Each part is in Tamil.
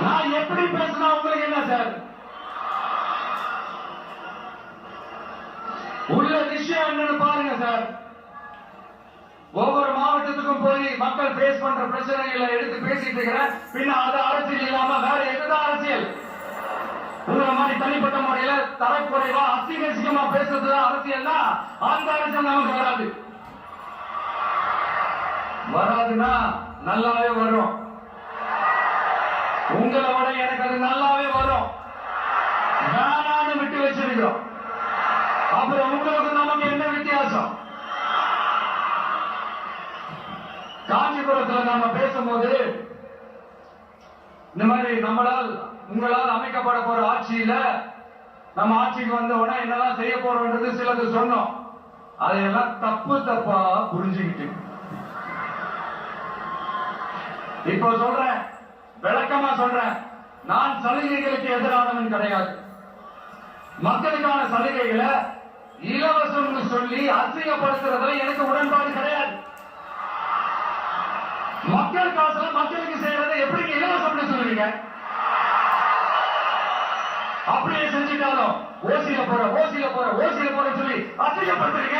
நான் எப்படி பேசினா உங்களுக்கு என்ன சார்? உள்ள விஷயம் என்னன்னு பாருங்க சார். ஒவ்வொரு மாவட்டத்துக்கும் போய் மக்கள் பேஸ் பண்ற பிரச்சனைகளை எடுத்து பேசிட்டு இருக்கிறேன். பின்ன அது அரசியல் இல்லாம வேற எதுதான் அரசியல்? உங்களை மாதிரி தனிப்பட்ட முறையில தரக்குறைவா அசிங்கமா பேசுறதுதான் அரசியல்னா அந்த அரசியல் நமக்கு வராது. வராதுன்னா நல்லாவே வரும். உங்களை விட எனக்கு அது நல்லாவே வரும். வேணான்னு விட்டு வச்சிருக்கிறோம். அப்புறம் உங்களுக்கு நமக்கு என்ன வித்தியாசம்? காஞ்சிபுரத்தில் நாம பேசும்போது இந்த மாதிரி உங்களால் அமைக்கப்பட போற ஆட்சியில நம்ம ஆட்சிக்கு வந்த உடனே என்னெல்லாம் செய்ய போறோம்ன்றது சிலது சொன்னோம். அதையெல்லாம் தப்பா புரிஞ்சுக்கிட்டு இப்போ சொல்றேன், விளக்கமா சொல்றேன். நான் சலுகைகளுக்கு எதிரானவன் கிடையாது. மக்களுக்கான சலுகைகளை இலவசம்னு சொல்லி அசிங்கப்படுத்துறதுல எனக்கு உடன்பாடு கிடையாது. மக்கள் காசுல மக்களுக்கு செய்யறதை எப்படி இலவசம்னு சொல்லுவீங்க? அப்படியே செஞ்சுட்டாலும் ஓசியில போற சொல்லி அசிங்கப்படுத்துறீங்க.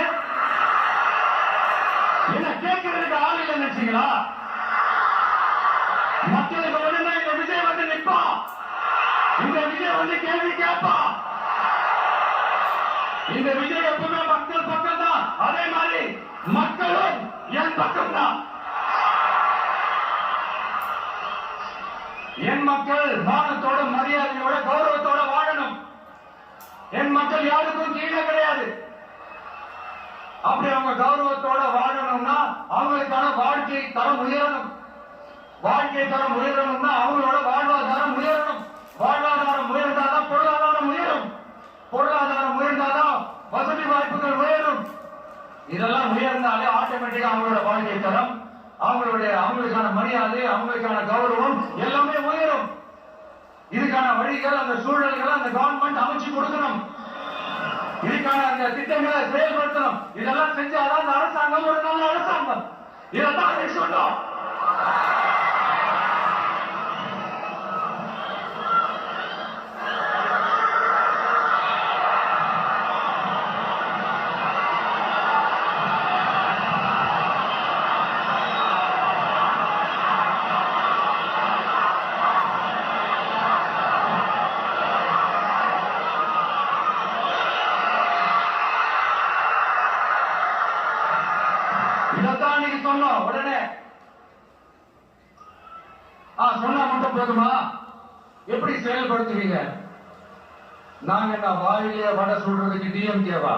என்ன கேட்கறதுக்கு ஆள் இல்லைன்னு நினைச்சீங்களா? மக்களுக்கு உடனே இந்த விஜய் வந்து நிற்பான், இந்த விஜய் வந்து கேள்வி கேட்பான். இந்த விஜய் எப்பவுமே மக்கள் பக்கம் தான். அதே மாதிரி மக்களும் என் பக்கம் தான். என் மக்கள் மானத்தோட மரியாதையோட கௌரவத்தோட வாழணும். என் மக்கள் யாருக்கும் கீழே கிடையாது. அப்படி அவங்க கௌரவத்தோட வாழணும்னா அவங்களுக்கான வாழ்க்கை தரம் உயரணும். வாழ்க்கை தரம் உயரணும்னா அவங்களோட வாழ்வாதாரம் உயரணும். வாழ்வாதாரம் உயர்ந்தாதான் பொருளாதாரம் உயரும். பொருளாதாரம் உயர்ந்தாதான் வசதி வாய்ப்புகள் உயரும். இதெல்லாம் உயர்ந்தாலே ஆட்டோமேட்டிக்கா அவங்களோட வாழ்க்கை தரம், அவங்களுக்கான மரியாதை, அவங்களுக்கான கௌரவம் எல்லாமே உயரும். இதுக்கான வழிகள், அந்த சூழல்களை அந்த கவர்மெண்ட் அமைச்சு கொடுக்கணும். இதுக்கான அந்த திட்டங்களை செயல்படுத்தணும். இதெல்லாம் செஞ்சாதான் அந்த அரசாங்கம் ஒரு நல்ல அரசாங்கம். இதைத்தான் சொன்னோம். இதைத்தான் நீங்க சொன்னோம். உடனே சொன்னா மட்டும் போதுமா? எப்படி செயல்படுத்துவீங்க? நாங்க என்ன வாயிலே வடை சொல்றதுக்கு டிஎம்கேவா?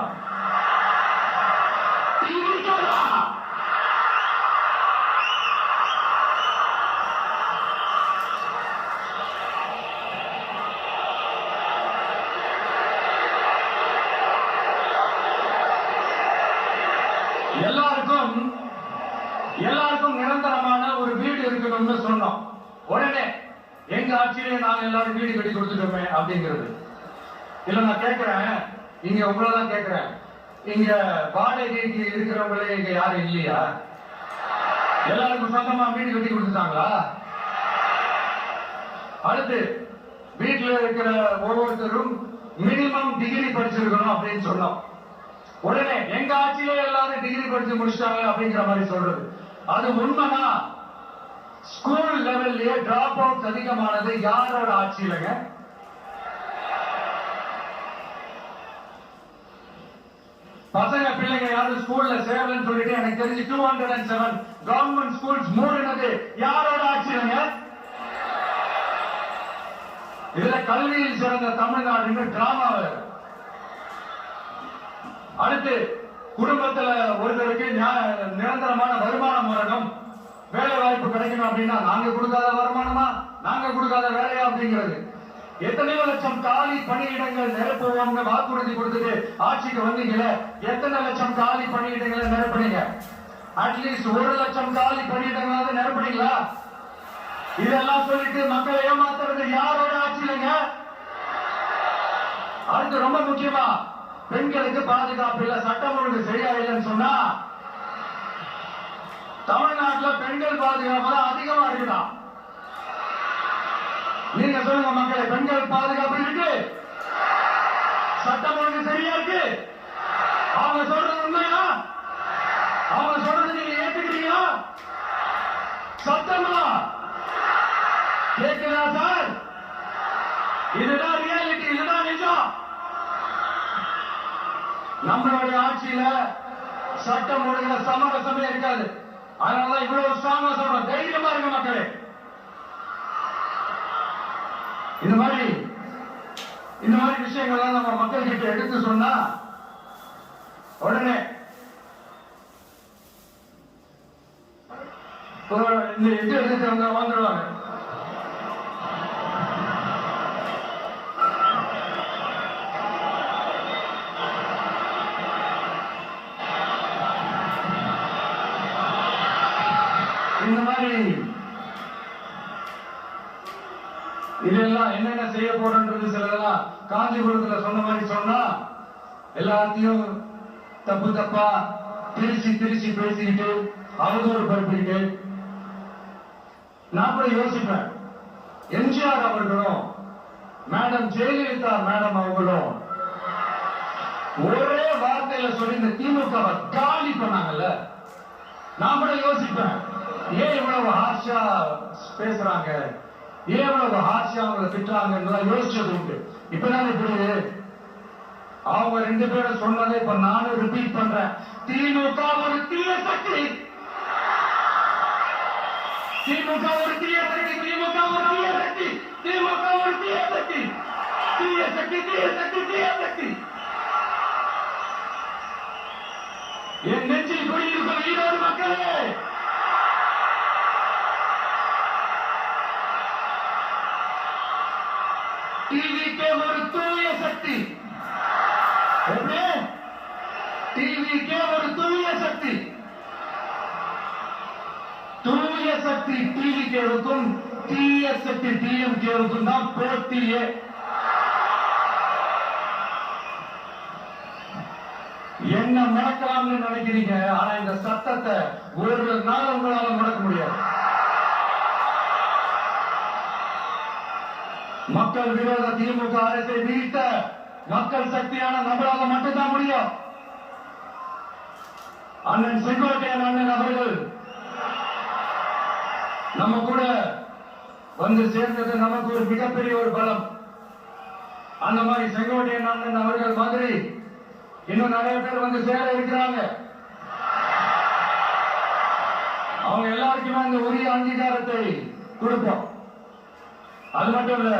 எல்லாருக்கும் நிரந்தரமான ஒரு வீடு இருக்கணும்னு சொன்னோம். உடனே எங்க ஆட்சியிலே நாங்க எல்லாரும் வீடு கட்டி கொடுத்துட்டோமே அப்படிங்கிறது இல்ல. நான் கேட்கிறேன், இங்க உங்களதான் கேட்கிறேன், இங்க வாடகைக்கு இருக்கிறவங்களே இங்க யாரும் இல்லையா? எல்லாருக்கும் சொந்தமா வீடு கட்டி கொடுத்துட்டாங்களா? அடுத்து வீட்டுல இருக்கிற ஒவ்வொருத்தரும் மினிமம் டிகிரி படிச்சிருக்கணும் அப்படின்னு சொன்னோம். உடனே எங்க ஆட்சியில எல்லாரும் டிகிரி படிச்சு முடிச்சிட்டாங்க அப்படிங்கிற மாதிரி சொல்றது அது உண்மைனா? ஸ்கூல் லெவல்லயே டிராப் அவுட் அதிகமானது யாரோட ஆட்சியிலங்க? பசங்க பிள்ளைங்க யாரும் ஸ்கூல்ல சேரலன்னு சொல்லிட்டு எனக்கு தெரிஞ்சு 207 கவர்மெண்ட் ஸ்கூல்ஸ் மூடினது யாரோட ஆட்சியிலங்க? இதுல கல்வியில் சிறந்த தமிழ்நாடு டிராமா. அடுத்து குடும்பத்துல ஒருத்தருக்கு நிரந்தரமான வருமானம் வரணும், வேலை வாய்ப்பு கிடைக்கணும் அப்படின்னா நாங்க கொடுக்காத வருமானமா, நாங்க கொடுக்காத வேலையா அப்படிங்கிறது. எத்தனையோ லட்சம் காலி பணியிடங்கள் நிரப்புவோம்னு வாக்குறுதி கொடுத்துட்டு ஆட்சிக்கு வந்தீங்களே, எத்தனை லட்சம் காலி பணியிடங்களை நிரப்புனீங்க? அட்லீஸ்ட் 1 லட்சம் காலி பணியிடங்களாவது நிரப்புனீங்களா? இதெல்லாம் சொல்லிட்டு மக்களை ஏமாத்துறது யாரோட ஆட்சியிலங்க? அடுத்து ரொம்ப முக்கியமா, பெண்களுக்கு பாதுகாப்பு இல்ல, சட்டம் ஒழுங்கு சரியா இல்லைன்னு சொன்னா தமிழ்நாட்டில் பெண்கள் பாதுகாப்பு அதிகமா இருக்குதான். நீங்க சொல்லுங்க மக்களை, பெண்கள் பாதுகாப்பு இருக்கு, சட்டம் ஒழுங்கு சரியா இருக்கு, அவங்க சொல்றது உண்மையா? அவங்க சொல்றது நீங்க ஏத்துக்கிறீங்களா? சத்தமா கேட்கிறா சார்? இதுதான் ரியாலிட்டி, இதுதான் நிஜம். நம்மளுடைய ஆட்சியில சட்டம் ஒழுங்குல சமரசமே இருக்காது. அதனாலதான் இவ்வளவு ஸ்ட்ராங்கா சொல்றோம், தைரியமா இருக்க மக்களே. இந்த மாதிரி விஷயங்கள்லாம் நம்ம மக்கள் கிட்ட எடுத்து சொன்னா உடனே இந்த எட்டு எடுத்து வந்துடுவாங்க. இந்த மாதிரி இதெல்லாம் என்னென்ன செய்ய போறோன்றது சிலதெல்லாம் காஞ்சிபுரத்துல சொன்ன மாதிரி சொன்னா எல்லாத்தையும் தப்பு தப்பா பிரிச்சு பேசிக்கிட்டு அவதூறு பரப்பிக்கிட்டு நான் கூட யோசிப்பேன். எம்ஜிஆர் அவர்களும் மேடம் ஜெயலலிதா மேடம் அவர்களும் ஒரே வார்த்தையில சொல்லி இந்த திமுக காலி பண்ணாங்கல்ல. நான் கூட யோசிப்பேன், ஏன் இவ்வளவு ஹார்ஷா பேசுறாங்க, ஏன் இவ்வளவு ஹார்ஷா அவங்களை திட்டுறாங்க யோசிச்சது உண்டு. இப்பதான் புரியுது, அவங்க ரெண்டு பேரும் சொன்னதை இப்ப நானும் ரிப்பீட் பண்றேன். திமுக ஒரு தீய சக்தி, திமுக ஒரு தீய சக்தி, திமுக ஒரு தீய சக்தி, திமுக ஒரு தீய சக்தி, தீய சக்தி, தீய சக்தி, தீய சக்தி. என் நெஞ்சில் குடியிருக்கும் ஈரோடு மக்களே, டிவிக்கு ஒரு தூய சக்தி, டிவிக்கு ஒரு தூய சக்தி, தூய சக்தி டிவிக்கு இருக்கும், தீய சக்தி டிஎம்கே இருக்கும் தான் போட்டியே. என்ன முடக்கலாம்னு நினைக்கிறீங்க, ஆனா இந்த சத்தத்தை ஒரு நாள் உங்களால முடக்க முடியாது. மக்கள் விரோத திமுக அரசை வீழ்த்த மக்கள் சக்தியான நம்மளால மட்டும்தான் முடியும். அண்ணன் செங்கோட்டையன் அண்ணன் அவர்கள் நம்ம கூட வந்து சேர்ந்தது நமக்கு ஒரு மிகப்பெரிய ஒரு பலம். அந்த மாதிரி செங்கோட்டையன் அண்ணன் அவர்கள் மாதிரி இன்னும் நிறைய பேர் வந்து சேர இருக்கிறாங்க. அவங்க எல்லாருக்குமே அந்த உரிய அங்கீகாரத்தை கொடுப்போம். அது மட்டும் இல்ல,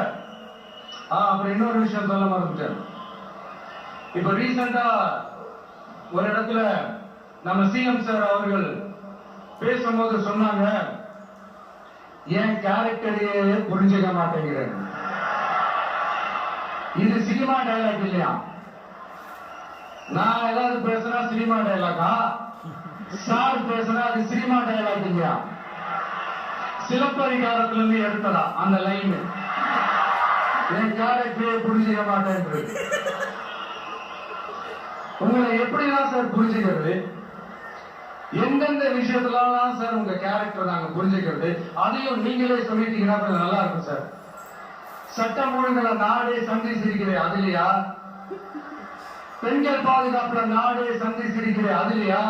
அப்புறம் இன்னொரு விஷயம் சொல்ல மறந்துட்டேன். இப்ப ரீசெண்டா ஒரு இடத்துல நம்ம சிஎம் சார் அவர்கள் பேசும்போது சொன்னாங்க, என் கேரக்டரையே புரிஞ்சுக்க மாட்டேங்கிறேன். இது சினிமா டயலாக் இல்லையா? நான் ஏதாவது பேசுனா சினிமா டயலாக்கா? சார் பேசுனா அது சினிமா டயலாக் இல்லையா? சிலப்பதிகாரத்திலிருந்து எடுத்ததா அந்த லைன்? என் கேரக்டரையே புரிஞ்சுக்க மாட்டேன். உங்களை எப்படிதான் சார் புரிஞ்சுக்கிறது? எந்தெந்த விஷயத்துலாம் சார் உங்க கேரக்டர் நாங்க புரிஞ்சுக்கிறது? அதையும் நீங்களே சொல்லிட்டீங்கன்னா கொஞ்சம் நல்லா இருக்கும் சார். சட்டம் ஒழுங்குல நாடே சந்திச்சிருக்கிறேன் அதுலயா? பெண்கள் பாதுகாப்புல நாடே சந்திச்சிருக்கிறேன் அதுலயா?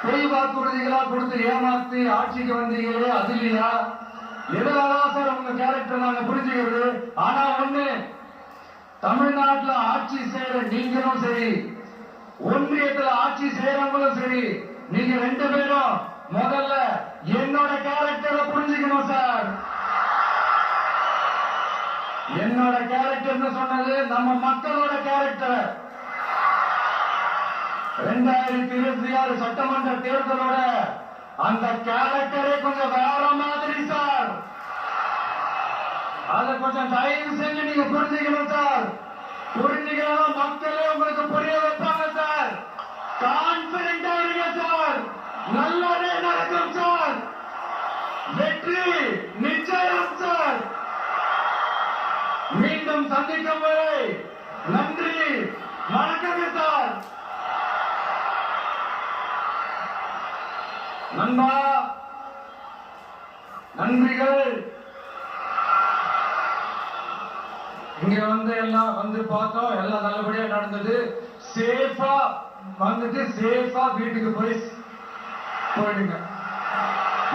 பொய் வாக்குறுதிகளா கொடுத்து ஏமாத்தி ஆட்சிக்கு வந்தீங்களே அதுலயா? எதுலதான் சார் உங்க கேரக்டர் நாங்க புரிஞ்சுக்கிறது? ஆனா ஒண்ணு, தமிழ்நாட்டுல ஆட்சி செய்யற நீங்களும் சரி, ஒன்றியத்துல ஆட்சி செய்யறவங்களும் சரி, நீங்க ரெண்டு பேரும் முதல்ல என்னோட கேரக்டரை புரிஞ்சுக்கணும் சார். என்னோட கேரக்டர் சொன்னது நம்ம மக்களோட கேரக்டர். 2026 சட்டமன்ற தேர்தலோட அந்த கேரக்டரே கொஞ்சம் வேற மாதிரி சார். அதை கொஞ்சம் தயவு செஞ்சு நீங்க புரிஞ்சுக்கணும் சார். புரிஞ்சுக்கலாம், மக்களே உங்களுக்கு புரிய வைப்பாங்க சார். கான்பிடண்டா இருங்க சார், நல்லதே நடக்கும் சார், வெற்றி நிச்சயம் சார். மீண்டும் சந்திக்கும் வரை நன்றி, வணக்கம் சார். நண்பா, நன்றிகள். இங்க எல்லாம் பார்த்தோம், எல்லாம் நல்லபடியா நடந்தது. சேஃபா சேஃபா வீட்டுக்கு போயிடுங்க.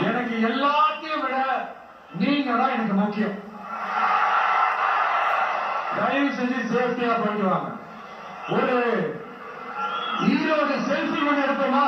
எனக்கு எல்லாத்தையும் விட நீங்க தான் எனக்கு முக்கியம். தயவு செஞ்சு சேஃப்டியா போயிட்டு வாங்க. ஒரு ஈரோடு செல்ஃபி ஒன்று எடுப்போமா?